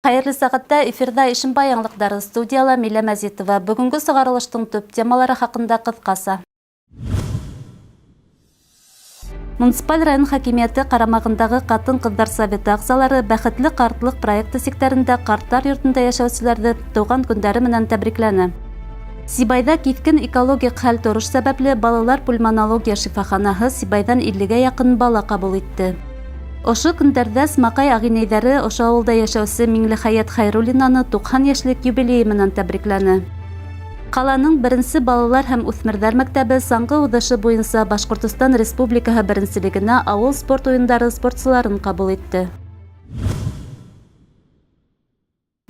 Хайырлы сағатта эфирда Ишимбай яңлыктары студияла Милә Мәзитова. Бүгінгі сығарылыштың төп темалары хақында қысқасы. Муниципаль район хакимияты қарамағындағы Қатын-кыздар советы ағзалары бәхетле қартлық проекты секторында қарттар йортында яшәүчеләрне туган көндәре менән тәбрикләне. Сибайда кискен экологик хәл торыш сәбәпле балалар пульмонология шифаханаһы Сибайдан 50-гә якын бала кабул итте. Ошы көндәрдә Смакай агинәйләре ошо авылда яшәүче Миңлехаят Хайруллинаны 90 яшьлек юбилее менән тәбрикләне. Каланың беренче балалар һәм үсмерләр мәктәбе саңгы узышы буенча Башкортстан Республикаһы беренчелегенә авыл спорт уеннары спортчыларын кабул итте.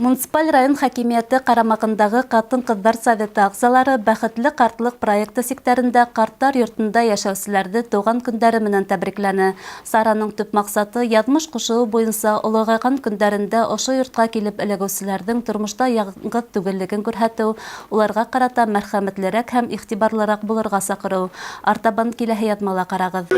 Муниципаль район хакимияты карамагындагы Катын-кыздар советы ағзалары бәхетле картлык проекты секторында карттар йортында яшәүчеләрне туган көндәре менән тәбрикләне. Сараның төп максаты язмыш кушуы буенча олыгайган көндәрендә ошо йортка килеп эләгүчеләрнең тормышта яңгы түгеллеген күрһәтү, уларга карата мәрхәмәтлерәк һәм игътибарлырак булырга сакыру. Артабан киләһе язмала карагыз.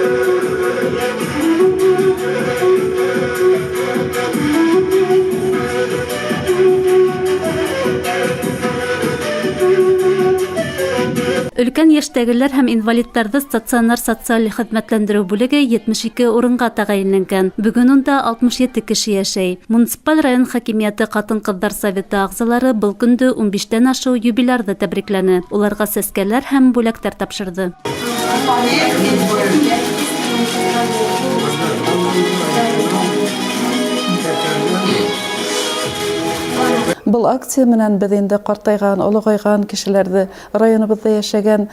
Өлкән яшьтәгеләр һәм инвалидтарны стационар социаль хезмәтләндерү бүлеге 72 урынга тәгаенләнгән. Бүген унда 67 кеше яшәй. Муниципаль район хакимияты Катын-кыздар советы ағзалары был көндә 15-тән ашу юбилярды тәбрикләне. Уларга сәскәләр һәм бүләктәр тапшырды. Бұл акция менән без инде картайган, олыгайган кешеләрне районыбызда яшәгән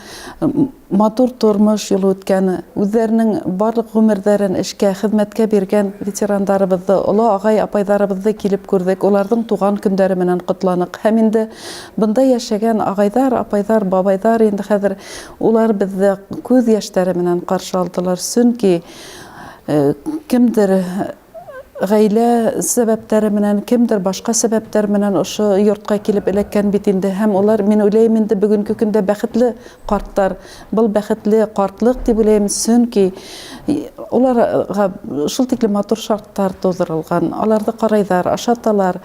матур тормыш юлы үткән, үзләренең барлык гомерләрен эшкә, хезмәткә биргән ветераннарыбызны, олы агай, апайларыбызны килеп күрдек. Уларның туган көндәре менән котланык. Һәм инде бында яшәгән агайдар, апайлар, бабайлар инде хәзер улар безне күз яшьләре менән каршы алдылар. Чөнки кемдер гаилә сәбәпләре менән, кемдер башка сәбәпләр менән ошо йортка килеп эләккән бит инде. Һәм улар, мин уйлыйм, инде бүгенге көндә бәхетле карттар. Был бәхетле картлык дип уйлыйм, чөнки уларга шул тиклем матур шарттар тудырылган. Аларны карайдар, ашаталар.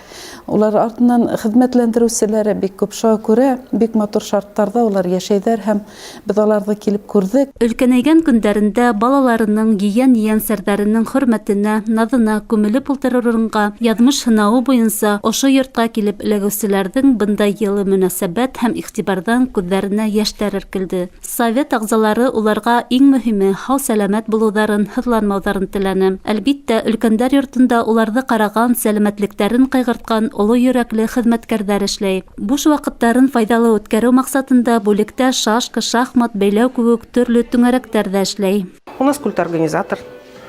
Улар артыннан хезмәтләндерүчеләре бик күп, шуңа күрә бик матур шарттарда улар яшәйдәр һәм без аларны килеп күрдек. Өлкәнәйгән көндәрендә балаларының ейән-ейәнсәрҙәренең хөрмәтенә, наҙына күмелеп ултырыр урынға яҙмыш һынауы буйынса ошо йортҡа килеп эләгеүселәрҙең бындай йылы мөнәсәбәт һәм иғтибарҙан күҙҙәренә йәштәр эркелде. Совет ағзалары уларға иң мөһиме һау-сәләмәт булыуҙарын, һыҙланмауҙарын теләне. Әлбиттә, өлкәндәр йортонда уларҙы ҡараған, сәләмәтлектәрен ҡайғыртҡан оло йөрәкле хеҙмәткәрҙәр эшләй. Буш ваҡыттарын файҙалы үткәреү маҡсатында бүлектә шашка, шахмат, бәйләү кеүек төрлө түңәрәктәр ҙә эшләй. У нас культ-организатор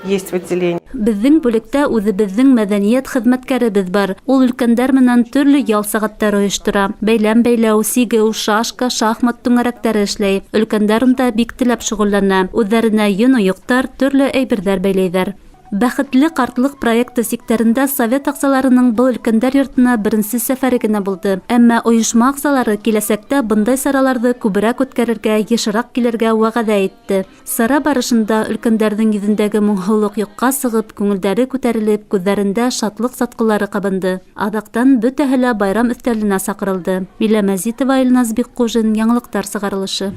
есть в отделении. Безнең бүлектә үҙебеҙҙең мәҙәниәт хеҙмәткәребеҙ бар. Ул өлкәндәр менән төрлө ял сәғәттәре ойоштора. Бәйләм бәйләү, сигеү, шашка, шахмат түңәрәктәре эшләй. Өлкәндәр унда бик теләп шөғөлләнә. Үҙҙәренә йөн-ойоҡтар, төрлө әйберҙәр бәйләйҙәр. Бәхетле картлык проекты секторында совет ағзаларының был өлкәндәр йортона беренсе сәфәре генә булды. Әммә ойошма ағзалары киләсәктә бындай сараларҙы күберәк үткәрергә, йышыраҡ килергә вәғәҙә итте. Сара барышында өлкәндәрҙең йөҙөндәге моңһоулыҡ юҡҡа сығып, күңелдәре күтәрелеп, күҙҙәрендә шатлыҡ сатҡылары ҡабынды. Аҙаҡтан бөтәһе лә байрам өҫтәленә саҡырылды. Милә Мәзитова, Илназ Бикҡужин, яңылыҡтар сығарылышы.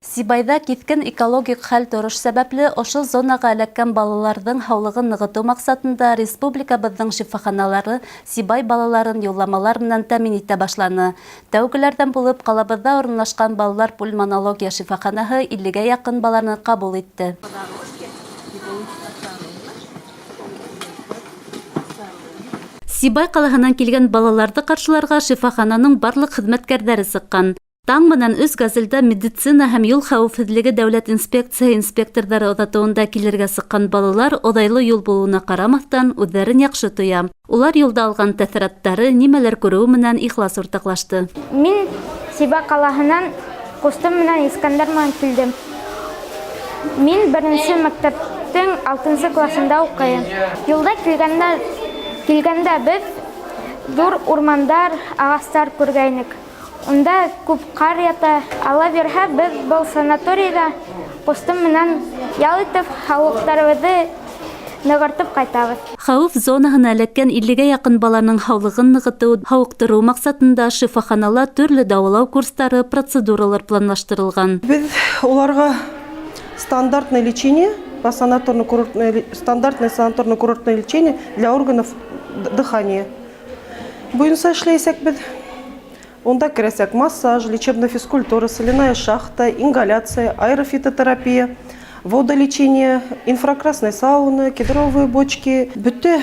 Сибайда кискен экологик хәл торыш сәбәпле ошо зонаға эләккән балаларҙың һаулығын нығытыу маҡсатында республикабыҙҙың шифаханалары Сибай балаларын юлламалар менән тәьмин итә башланы. Тәүгеләрҙән булып ҡалабыҙҙа урынлашҡан балалар пульмонология шифаханаһы 50-гә яҡын баланы ҡабул итте. Сибай ҡалаһынан килгән балаларҙы ҡаршыларға шифахананың барлыҡ хеҙмәткәрҙәре сыҡҡан. Таң менән өс газелдә медицина һәм юл хәүефһеҙлеге дәүләт инспекция инспекторҙары оҙатыуында килергә сыҡҡан балалар оҙайлы юл булыуына ҡарамаҫтан үҙҙәрен яҡшы тоя. Улар юлда алған тәьҫораттары, нимәләр күреү менән ихлас уртаҡлашты. Мин Сибай ҡалаһынан ҡустым менән Искәндәр менән килдем. Мин беренсе мәктәптең 6-нчы классында уҡыйым. Юлда килгәндә беҙ ҙур урмандар, ағастар күргәйнек. Унда күп ҡар ята. Алла бирһә, беҙ был санаторийҙа ҡустым менән ял итеп, һаулыҡтарыбыҙҙы нығыртып қайтабыз. Хауф зонаһына эләккән 50-гә якын баланың һаулыгын ныгыту, һауыктыру максатында шифаханала төрле дәвалау курстары, процедуралар планлаштырылган. Біз оларға стандартное лечение, стандартное санаторно-курортное лечение для органов дыхания. Буйынса эшләйсәк біз. Онда керәсәк массаж, лечебная физкультура, соляная шахта, ингаляция, аэрофитотерапия, водолечение, инфракрасная сауна, кедровые бочки. Бүтте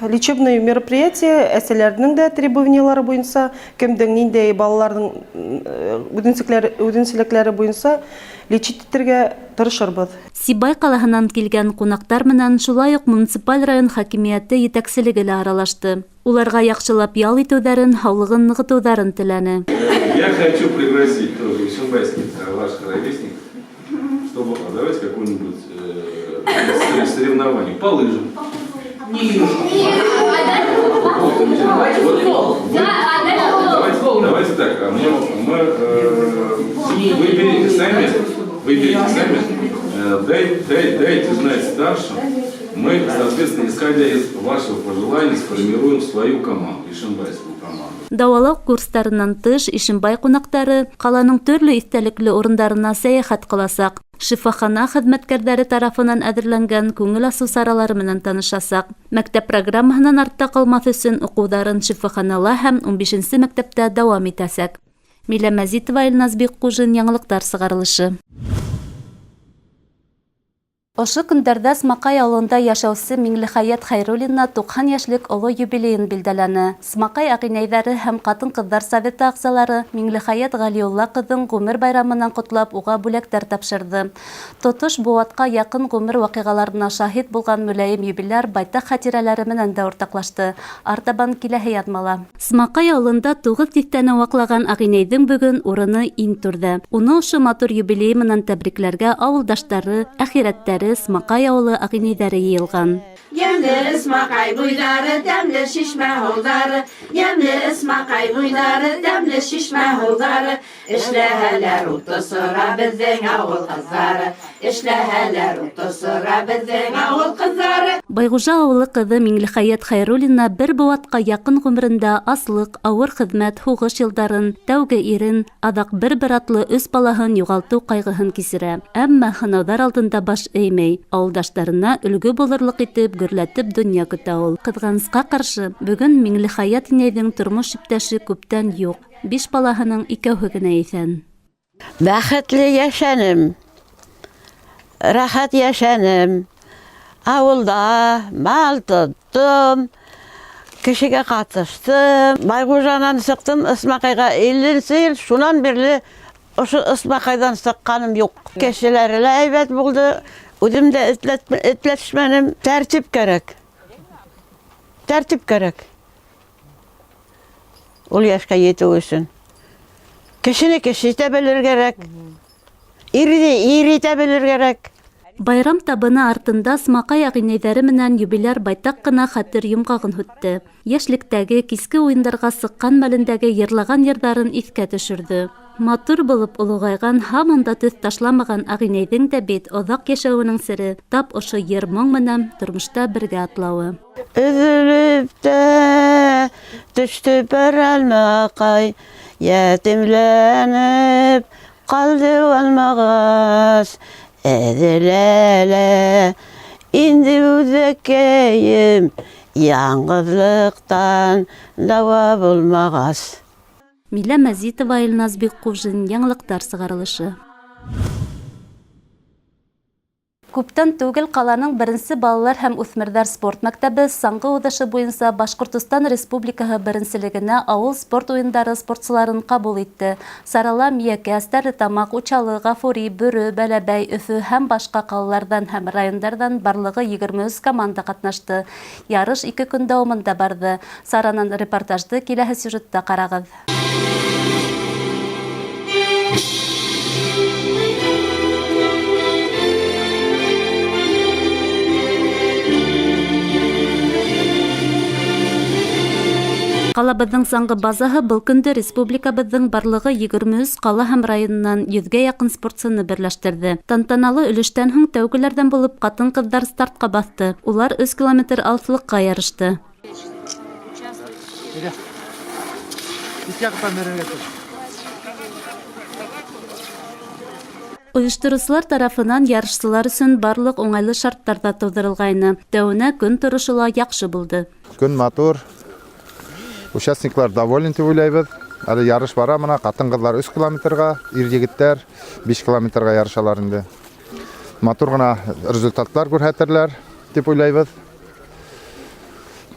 лечебные мероприятия, әсәләрнең дә требованиялары буенча, кемдән ниндәй балаларның үденселекләре буенча лечить итәргә тырышырбыз. Сибай калаһынан килгән кунаклар менән шулай ук муниципаль район хакимияте етәкчелеге лә аралашты. Уларга яхшылап ял итүдәрен, һаулыгын ныгытуҙарын теләне. Я хочу пригласить тоже ишимбайских ваших ровесников, чтобы давайте какое-нибудь соревнование по лыжам. Давайте так, выберите сами, дайте знать старшим. Мы, соответственно, исходя из вашего пожелания, сформируем свою команду, ишимбайскую команду. Дәвалау курстарынан тыш Ишимбай кунаклары каланың төрле истәлекле урындарына сәяхәт кыласак. Шифахана хезмәткәрләре тарафынан әзерләнгән күңел асу саралары менән танышасак. Мәктәп программаһынан артта калмас өчен укуларын шифаханала һәм 15-нче мәктәптә дәвам итәсәк. Милә Мәзитова, Илназ Биккужин, яңалыктар сыгарылышы. Ошо көндәрдә Смакай авылында яшәүсе Миңлехаят Хәйруллина 90 яшьлек олы юбилейын билдәләне. Смакай агинәйләре һәм хатын-кызлар советы әгъзалары Миңлехаят Галиулла кызын гомер байрамыннан котлап уга бүләктәр тапшырды. Тотыш буатка якын гомер вакыйгаларына шаһит булган мөлаим юбиляр байтак хатирәләре менән дә уртаклашты. Артабан киләһе язмала. Смакай авылында 9 тиктәне ваклаган агинәйдең бүген урыны иң турды. Уны ошо матур юбилей менән тәбрикләргә авылдаштары, әхирәттәре, Смакай авылы агинәйләре йыелган. Yemli Ismakay buylары, demli şişme holdары. Yemli Ismakay buylары, demli şişme holdары. İşleheler uttu sıra bizden avul kızları. İşleheler uttu sıra bizden avul kızları. Байгужа авылы кызы Миңлехаят Хәйруллина бер буатка якын гомерендә аслык, авыр хезмәт, һугыш елдарын, тәүге ирен, адак бер атлы үз балаһын югалту кайгыһын кисерә. Әмма хынаудар алдында баш эймәй, авылдашларына өлгө булырлык итеп гөрләтеп дөнья көтә ул. Кызганычка каршы, бүген Миңлехаят инәйнең тормыш иптәше күптән юк. 5 балаһының икәүһе генә исән. Бәхетле яшәнем, рәхәт яшәнем. Авылда мал тоттым, кешегә катыштым. Байгужанан сыктым, Исмакайга 50 ел, шунан бирле ошо Исмакайдан сыкканым юк. Кешеләре лә әйбәт булды. Үземдә этләшмәнем. Тәртип кирәк. Тәртип кирәк. Ул яшькә җитү өчен. Кешене кеше итә белер кирәк. Ире итә белер кирәк. Байрам табыны артында Смакай агинәйләре менән юбиляр байтак кына хәтер йомгагын һүтте. Яшьлектәге киске уеннарга сыккан мәлендәге йырлаган йырдарын искә төшерде. Матур булып улугайган, һаман да төс ташламаган агинәйдең дә бит озак яшәүенең сире тап ошо йыр-моң менән тормышта бергә атлавы. Üzülüp de düştü bir almakay, yetimlenip kaldı olmağız. Edirele indi üzekeyim, yalnızlıktan dava bulmağız. Милә Мәзитова, Илназ Биккужин, яңалыктар сыгарылышы. Күптән түгел каланың беренче балалар һәм үсмерләр спорт мәктәбе саңгы уҙышы буенча Башҡортостан Республикаһы беренселегенә ауыл спорт уйындары спортсыларын ҡабул итте. Сарала Миәкә, Стәрлетамаҡ, Учалы, Ғафури, Бөрө, Бәләбәй, Өфө һәм башҡа ҡалаларҙан һәм райондарҙан барлығы 23 команда ҡатнашты. Ярыш 2 көн дауамында барҙы. Саранан репортажды киләһе сюжетта ҡарағыҙ. Калабыздың саңғы базаһы был көндө республикабыздың барлыгы 23 кала һәм районнан 100гә якын спортчыны берләштерде. Тантаналы өлештән һуң тәүгеләрдән булып катын-кызлар стартка басты. Улар 3 километр алсылыкка ярышты. Оештыручылар тарафынан ярышчылар өчен барлык уңайлы шарттар да тудырылгайны. Тәүнә көн торышы ла яхшы булды. Көн матур. Участниклар доволен дип уйлайбыз. Әле ярыш бара, мына катын-кызлар 3 километрга, ир-егетләр 5 километрга ярышалар инде. Матур гына результатлар күрһәтерләр дип уйлайбыз.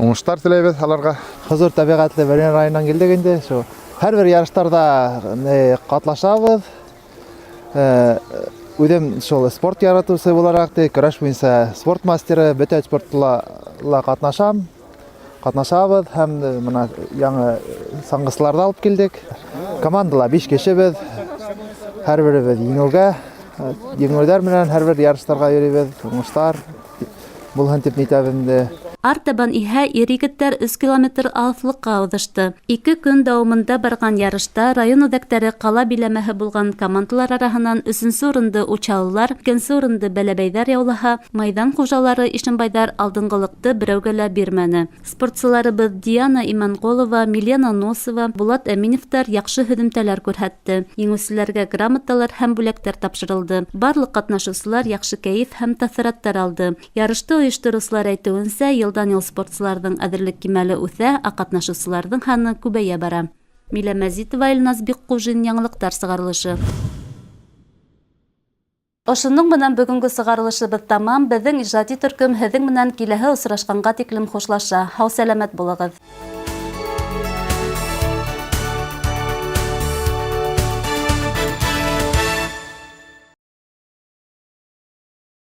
Уңыштар теләйбез аларга. Хозур табигатьле Бәрән районынан килдек инде. Һәрбер ярыштарда катнашабыз. Үзем шул спорт яратучысы буларак, көрәш буенча спорт мастеры, бөтен спортларда катнашабыз һәм менә яңа саңгысларда алып килдек. Командалар 5 кешебез. Һәрберебез еңүләр менән һәрбер ярыштарга йөрибез. Уңыштар булган дип әйтәбез. Артабан иһә ир-егетләр 3 километр алсылыкка узышты. 2 көн дәвамында барган ярышта район үҙәктәре кала биләмәһе булган командалар араһынан 3нче урынды Учалылар, 2нче урынды Бәләбәйҙәр яулаһа, майдан хужалары Ишембайҙар алдынғылыҡты берәүгә лә бирмәне. Спортсыларыбыҙ Диана Иманғолова, Милена Носова, Булат Әминевтәр яҡшы һөҙөмтәләр күрһәтте. Еңеүселәргә грамоталар һәм бүләктәр тапшырылды. Барлыҡ ҡатнашыусылар яҡшы кәйеф һәм таҫыраттар алды. Ярышты ойоштороусылар әйтеүенсә, йылдан-йыл спортсыларҙың әҙерлек кимәле үҫә, ә ҡатнашыусыларҙың һаны күбәйә бара. Милә Мәзитова, Илназ Бикҡужин, яңылыҡтар сығарылышы. Ошоноң менән бөгөнгө сығарылышыбыҙ тамам. Беҙҙең ижади төркөм һеҙҙең менән киләһе осрашҡанға тиклем хушлаша. Һау сәләмәт булығыҙ.